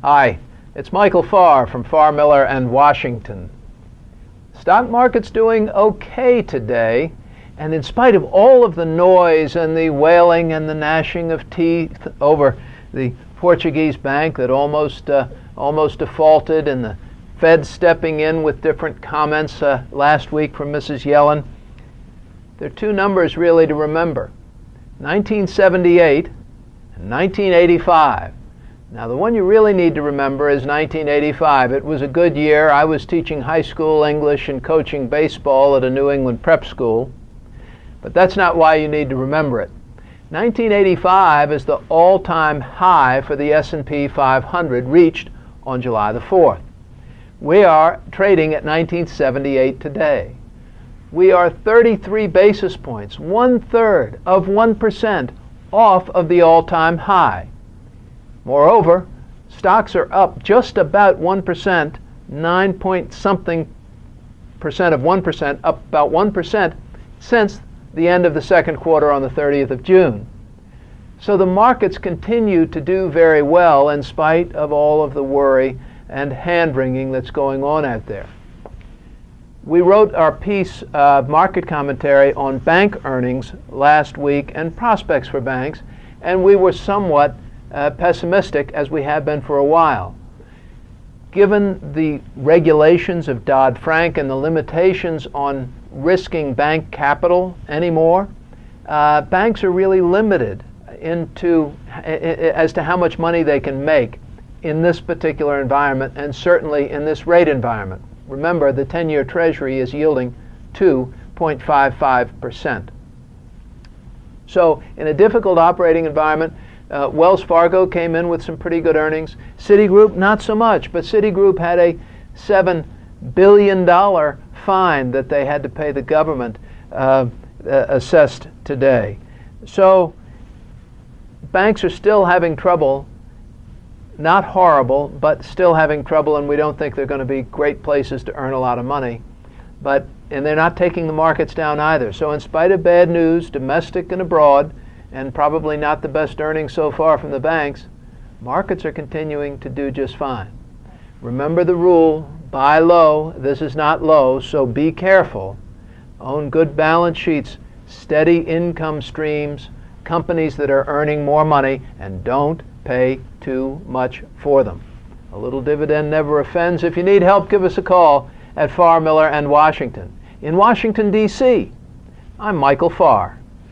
Hi, it's Michael Farr from Farr, Miller and Washington. Stock market's doing okay today, and in spite of all of the noise and the wailing and the gnashing of teeth over the Portuguese bank that almost defaulted, and the Fed stepping in with different comments last week from Mrs. Yellen, there are two numbers really to remember: 1978 and 1985. Now, the one you really need to remember is 1985. It was a good year. I was teaching high school English and coaching baseball at a New England prep school. But that's not why you need to remember it. 1985 is the all-time high for the S&P 500 reached on July the 4th. We are trading at 1978 today. We are 33 basis points, 1/3 of 1% off of the all-time high. Moreover, stocks are up just about 1%, 9 point something percent of 1%, up about 1% since the end of the second quarter on the 30th of June. So the markets continue to do very well in spite of all of the worry and hand-wringing that's going on out there. We wrote our piece, market commentary, on bank earnings last week and prospects for banks, and we were somewhat pessimistic, as we have been for a while. Given the regulations of Dodd-Frank and the limitations on risking bank capital anymore, banks are really limited as to how much money they can make in this particular environment, and certainly in this rate environment. Remember, the 10-year Treasury is yielding 2.55%. So in a difficult operating environment, Wells Fargo came in with some pretty good earnings. Citigroup, not so much, but Citigroup had a $7 billion fine that they had to pay the government assessed today. So banks are still having trouble, not horrible, but still having trouble, and we don't think they're going to be great places to earn a lot of money. And they're not taking the markets down either. So in spite of bad news, domestic and abroad, and probably not the best earnings so far from the banks, markets are continuing to do just fine. Remember the rule: buy low. This is not low, so be careful. Own good balance sheets, steady income streams, companies that are earning more money, and don't pay too much for them. A little dividend never offends. If you need help, give us a call at Farr, Miller and Washington. In Washington, D.C., I'm Michael Farr.